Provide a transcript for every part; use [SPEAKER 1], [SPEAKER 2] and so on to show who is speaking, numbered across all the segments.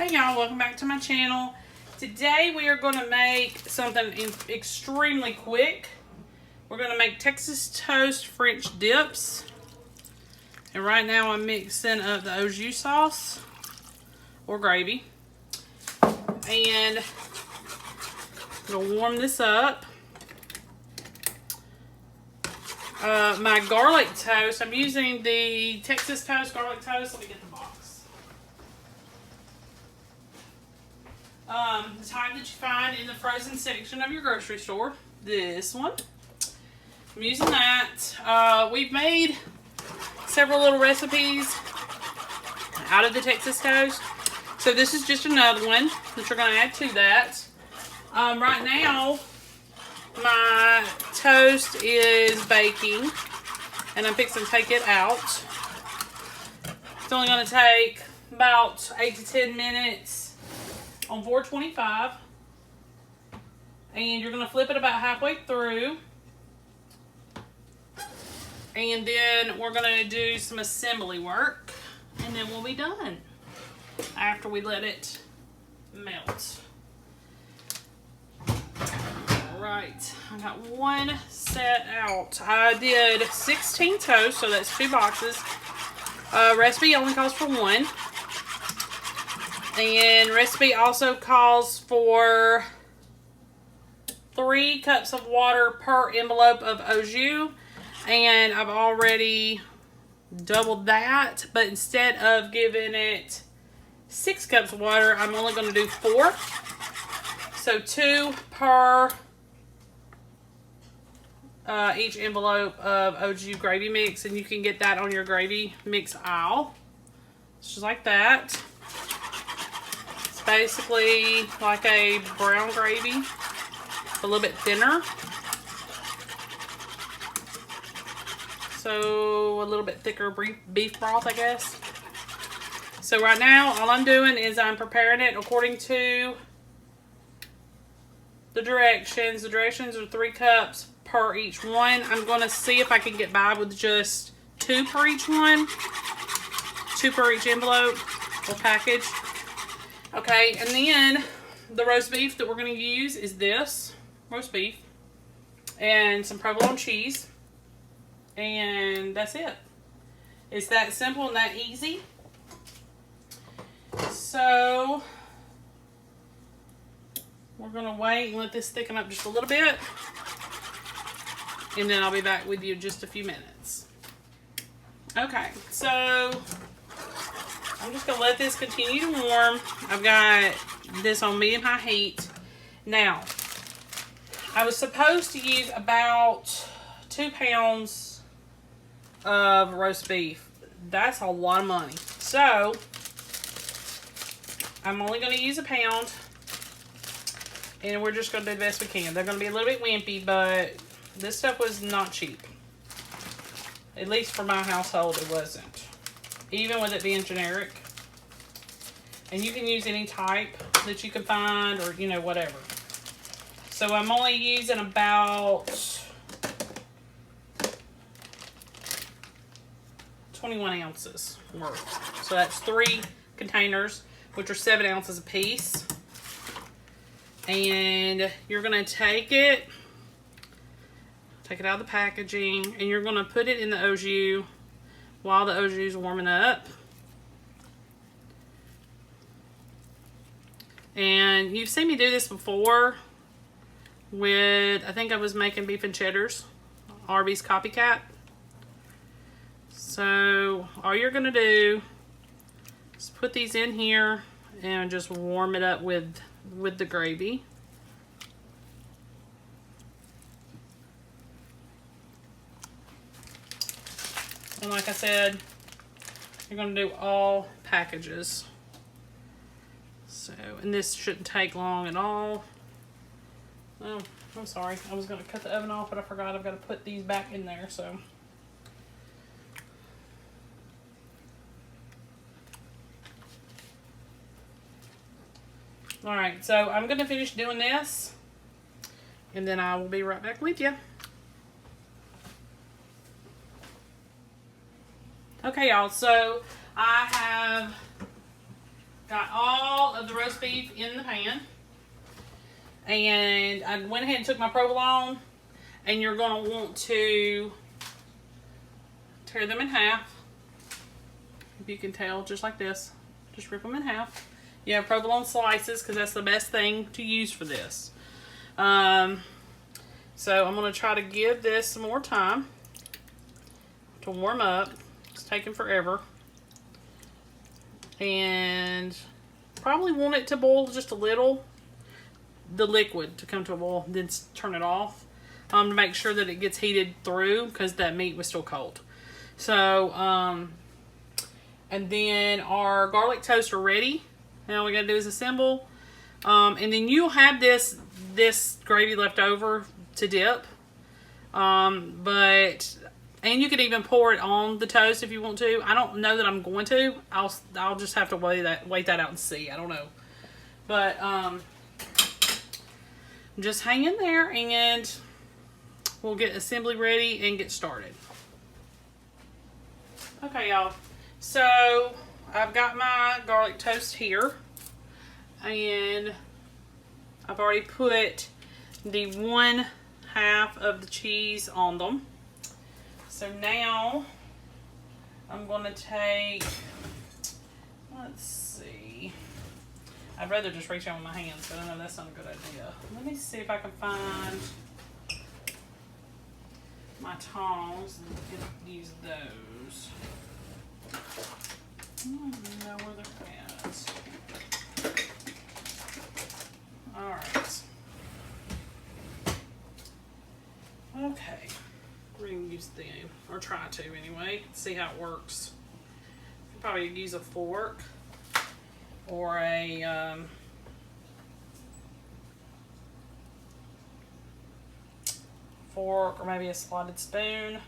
[SPEAKER 1] Hey y'all, welcome back to my channel. Today we are going to make something extremely quick. We're going to make Texas toast French dips. And right now I'm mixing up the au jus sauce or gravy. And I'm going to warm this up. My garlic toast, I'm using the Texas toast garlic toast. Let me get the box. The type that you find in the frozen section of your grocery store. This one. I'm using that. We've made several little recipes out of the Texas toast. So this is just another one that you're going to add to that. Right now, my toast is baking. And I'm fixing to take it out. It's only going to take about 8 to 10 minutes. On 425, and you're going to flip it about halfway through, and then we're going to do some assembly work, and then we'll be done after we let it melt. Alright, I got one set out. I did 16 toast, so that's 2 boxes. Recipe only calls for 1. And recipe also calls for 3 cups of water per envelope of au jus. And I've already doubled that. But instead of giving it 6 cups of water, I'm only going to do 4. So 2 per each envelope of au jus gravy mix. And you can get that on your gravy mix aisle. Just like that. Basically like a brown gravy, a little bit thinner. So a little bit thicker beef broth, I guess. So right now, all I'm doing is I'm preparing it according to the directions. The directions are 3 cups per each one. I'm going to see if I can get by with just 2 per each one. 2 per each envelope or package. Okay, and then the roast beef that we're going to use is this roast beef and some provolone cheese, and that's it. It's that simple and that easy. So we're going to wait and let this thicken up just a little bit, and then I'll be back with you in just a few minutes. Okay, so I'm just going to let this continue to warm. I've got this on medium-high heat. Now, I was supposed to use about 2 pounds of roast beef. That's a lot of money. So, I'm only going to use 1 pound. And we're just going to do the best we can. They're going to be a little bit wimpy, but this stuff was not cheap. At least for my household, it wasn't. Even with it being generic. And you can use any type that you can find, or, you know, whatever. So I'm only using about 21 ounces worth. So that's 3 containers, which are 7 ounces a piece. And you're going to take it out of the packaging, and you're going to put it in the au jus while the au jus is warming up. And you've seen me do this before with, I think I was making beef and cheddars, Arby's copycat. So all you're going to do is put these in here and just warm it up with the gravy. And like I said, you're going to do all packages. So, and this shouldn't take long at all. Oh, I'm sorry. I was going to cut the oven off, but I forgot I've got to put these back in there, so. Alright, so I'm going to finish doing this, and then I will be right back with you. Okay, y'all, so I have Got all of the roast beef in the pan. And I went ahead and took my provolone. And you're going to want to tear them in half. If you can tell, just like this. Just rip them in half. You have provolone slices because that's the best thing to use for this. So I'm going to try to give this some more time to warm up. It's taking forever. And probably want it to boil just a little. The liquid to come to a boil. Then turn it off. To make sure that it gets heated through because that meat was still cold. So, and then our garlic toast are ready. Now all we gotta do is assemble. And then you'll have this gravy left over to dip. And you could even pour it on the toast if you want to. I don't know that I'm going to. I'll just have to wait that out and see. I don't know. But just hang in there and we'll get assembly ready and get started. Okay, y'all. So I've got my garlic toast here. And I've already put the 1/2 of the cheese on them. So now I'm going to take, let's see, I'd rather just reach out with my hands, but I know that's not a good idea. Let me see if I can find my tongs and use those. I don't know where they're at. Alright. Okay. We're going to use them, or try to anyway, see how it works. Probably use a fork or a fork or maybe a slotted spoon.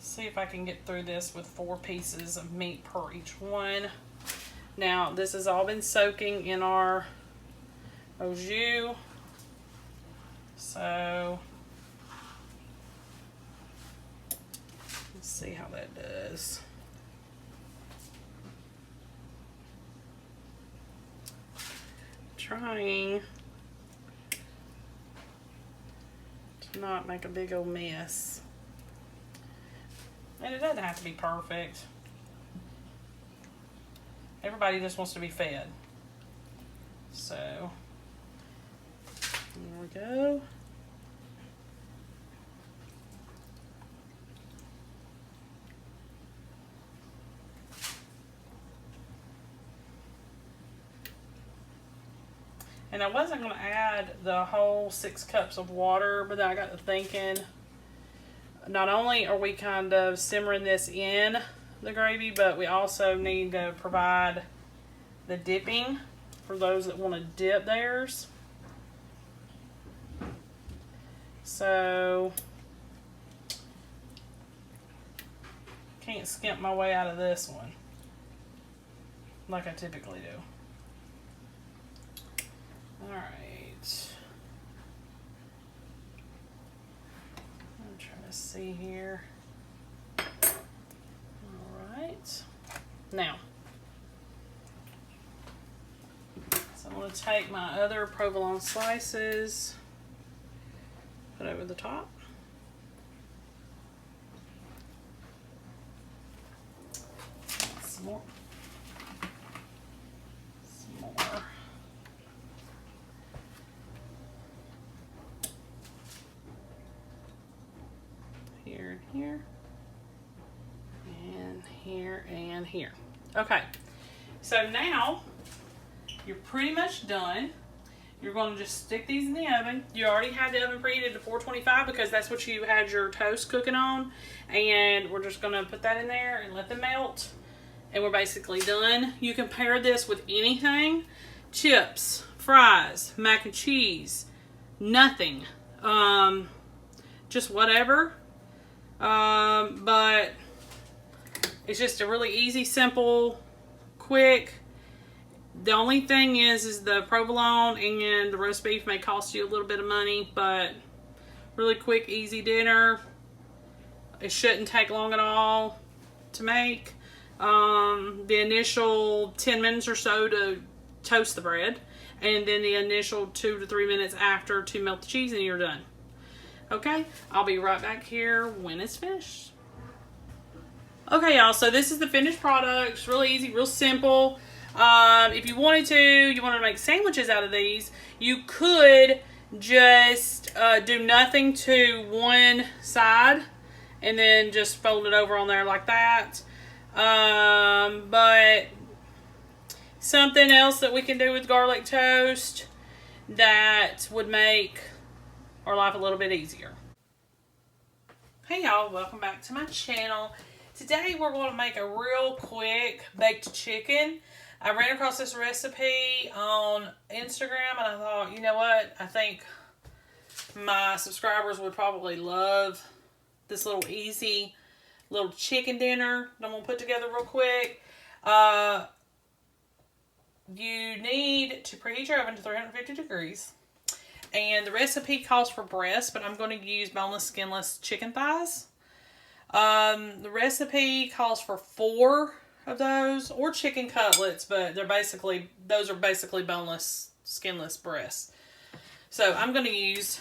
[SPEAKER 1] See if I can get through this with 4 pieces of meat per each one. Now this has all been soaking in our au jus, so let's see how that does. Trying to not make a big old mess. And it doesn't have to be perfect. Everybody just wants to be fed. So, there we go. And I wasn't going to add the whole 6 cups of water, but then I got to thinking, not only are we kind of simmering this in the gravy, but we also need to provide the dipping for those that want to dip theirs. So, can't skimp my way out of this one like I typically do. Alright. I'm trying to see here. Alright. Now, so I'm going to take my other provolone slices, put over the top. Some more. Some more. Here and here. And here and here. Okay. So now you're pretty much done. You're going to just stick these in the oven. You already had the oven preheated to 425 because that's what you had your toast cooking on. And we're just going to put that in there and let them melt. And we're basically done. You can pair this with anything. Chips, fries, mac and cheese, nothing. Just whatever. But it's just a really easy, simple, quick. The only thing is the provolone and the roast beef may cost you a little bit of money, but really quick, easy dinner. It shouldn't take long at all to make. the initial 10 minutes or so to toast the bread, and then the initial 2 to 3 minutes after to melt the cheese, and you're done. Okay, I'll be right back here when it's finished. Okay, y'all, so this is the finished product. It's really easy, real simple. If you wanted to make sandwiches out of these, you could just do nothing to one side and then just fold it over on there like that. But something else that we can do with garlic toast that would make our life a little bit easier. Hey y'all, welcome back to my channel. Today we're going to make a real quick baked chicken. I ran across this recipe on Instagram and I thought, you know what, I think my subscribers would probably love this little easy little chicken dinner that I'm going to put together real quick. You need to preheat your oven to 350 degrees. And the recipe calls for breast, but I'm going to use boneless, skinless chicken thighs. The recipe calls for 4 of those, or chicken cutlets, but those are basically boneless, skinless breasts. So I'm going to use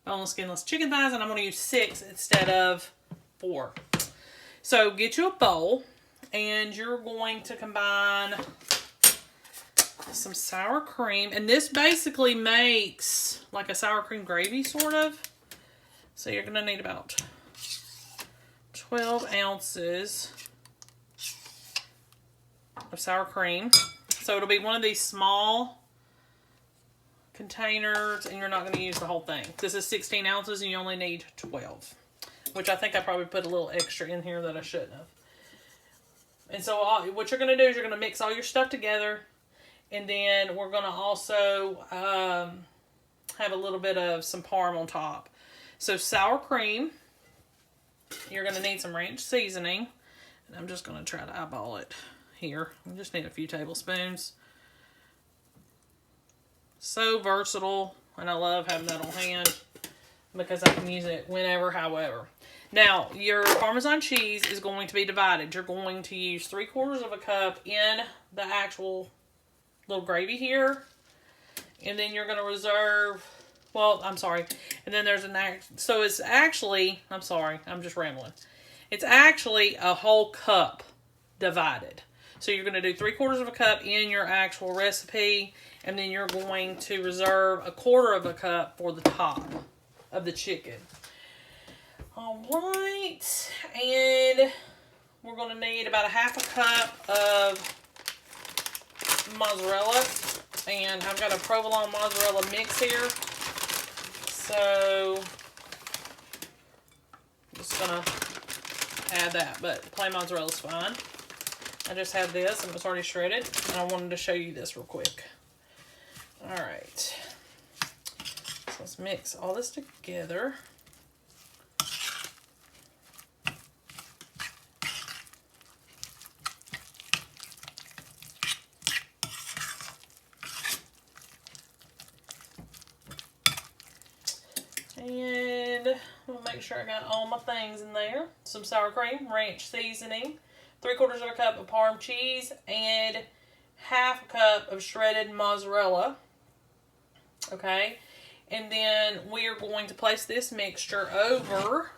[SPEAKER 1] boneless, skinless chicken thighs, and I'm going to use 6 instead of 4. So get you a bowl, and you're going to combine some sour cream, and this basically makes like a sour cream gravy sort of. So you're going to need about 12 ounces of sour cream. So it'll be one of these small containers, and you're not going to use the whole thing. This is 16 ounces and you only need 12, which I think I probably put a little extra in here that I shouldn't have. And so what you're going to do is you're going to mix all your stuff together, and then we're going to also have a little bit of some parm on top. So sour cream, you're going to need some ranch seasoning, and I'm just going to try to eyeball it here. I just need a few tablespoons. So versatile, and I love having that on hand because I can use it whenever, however. Now, your Parmesan cheese is going to be divided. You're going to use 3/4 of a cup in the actual little gravy here, and then you're going to reserve, well, I'm sorry, and then there's so it's actually, I'm sorry, I'm just rambling. It's actually a whole cup divided. So you're going to do 3/4 of a cup in your actual recipe, and then you're going to reserve 1/4 of a cup for the top of the chicken. All right, and we're going to need about 1/2 cup of mozzarella, and I've got a provolone mozzarella mix here, so I'm just gonna add that, but plain mozzarella is fine. I just have this and it's already shredded, and I wanted to show you this real quick. All right, so let's mix all this together. And we'll make sure I got all my things in there. Some sour cream, ranch seasoning, 3/4 of a cup of Parm cheese, and 1/2 cup of shredded mozzarella. Okay, and then we are going to place this mixture over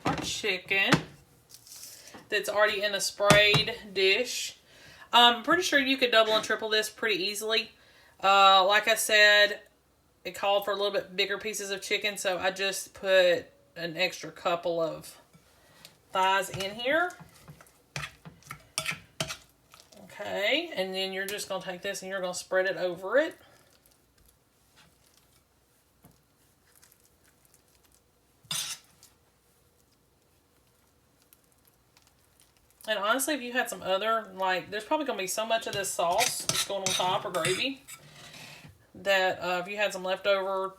[SPEAKER 1] our chicken that's already in a sprayed dish. I'm pretty sure you could double and triple this pretty easily. Like I said, it called for a little bit bigger pieces of chicken, so I just put an extra couple of thighs in here. Okay, and then you're just going to take this and you're going to spread it over it. And honestly, if you had some other, like, there's probably going to be so much of this sauce that's going on top, or gravy, that if you had some leftover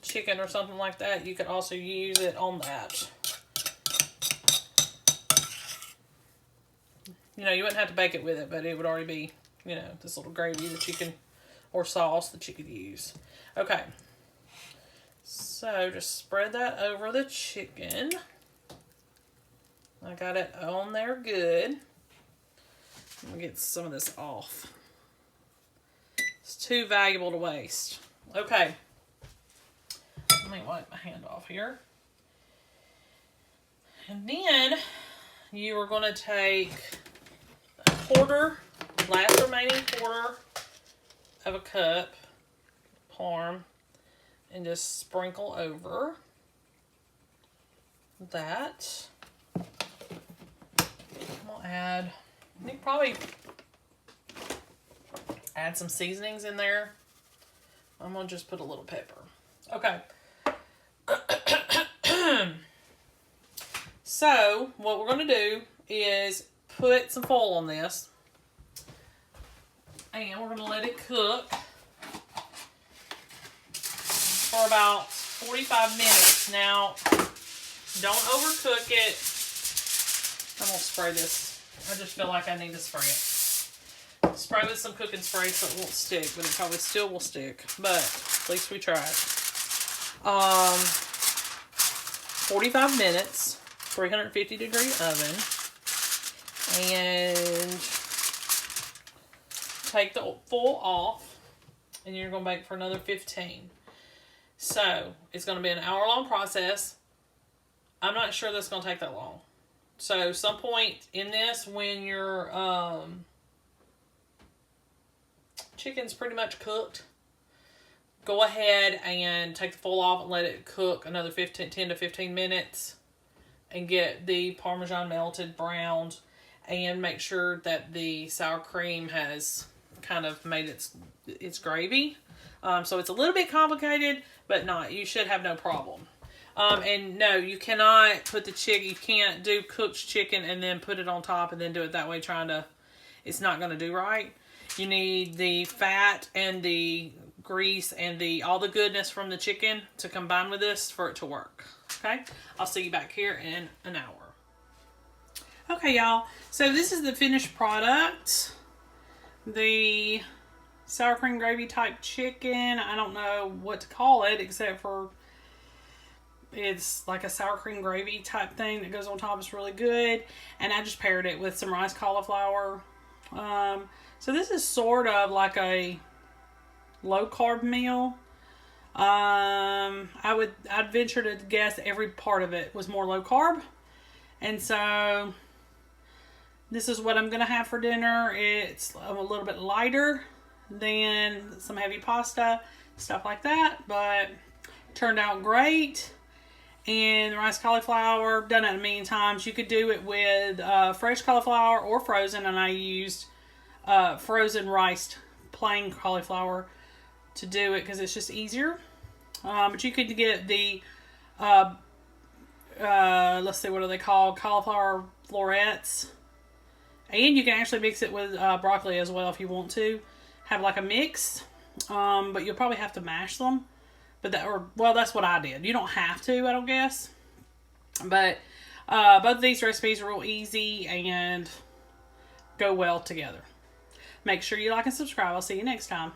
[SPEAKER 1] chicken or something like that, you could also use it on that. You know, you wouldn't have to bake it with it, but it would already be, you know, this little gravy that you can, or sauce that you could use. Okay. So just spread that over the chicken. I got it on there good. I'm gonna get some of this off. It's too valuable to waste. Okay. Let me wipe my hand off here. And then you are going to take a quarter, last remaining quarter of a cup parm, and just sprinkle over that. We'll add, you can probably add some seasonings in there. I'm going to just put a little pepper. Okay. So, what we're going to do is put some foil on this. And we're going to let it cook for about 45 minutes. Now, don't overcook it. I won't spray this. I just feel like I need to spray it. Spray with some cooking spray so it won't stick, but it probably still will stick. But at least we tried. 45 minutes, 350 degree oven, and take the foil off, and you're going to bake for another 15. So it's going to be an hour-long process. I'm not sure that's going to take that long. So some point in this, when your chicken's pretty much cooked, go ahead and take the foil off and let it cook another 10 to 15 minutes and get the Parmesan melted, browned, and make sure that the sour cream has kind of made its gravy. So it's a little bit complicated, but not. You should have no problem. And no, you cannot put the chicken, you can't do cooked chicken and then put it on top and then do it that way it's not going to do right. You need the fat and the grease and all the goodness from the chicken to combine with this for it to work. Okay, I'll see you back here in an hour. Okay, y'all, so this is the finished product. The sour cream gravy type chicken. I don't know what to call it except for it's like a sour cream gravy type thing that goes on top. It's really good. And I just paired it with some rice cauliflower. So this is sort of like a low carb meal. I'd venture to guess every part of it was more low carb. And so this is what I'm going to have for dinner. It's a little bit lighter than some heavy pasta, stuff like that, but it turned out great. And the rice cauliflower, done it a million times. You could do it with fresh cauliflower or frozen, and I used frozen riced plain cauliflower to do it because it's just easier. But you could get the let's see, what are they called? Cauliflower florets. And you can actually mix it with broccoli as well if you want to. Have like a mix. But you'll probably have to mash them. But that's what I did. You don't have to, I don't guess. But both of these recipes are real easy and go well together. Make sure you like and subscribe. I'll see you next time.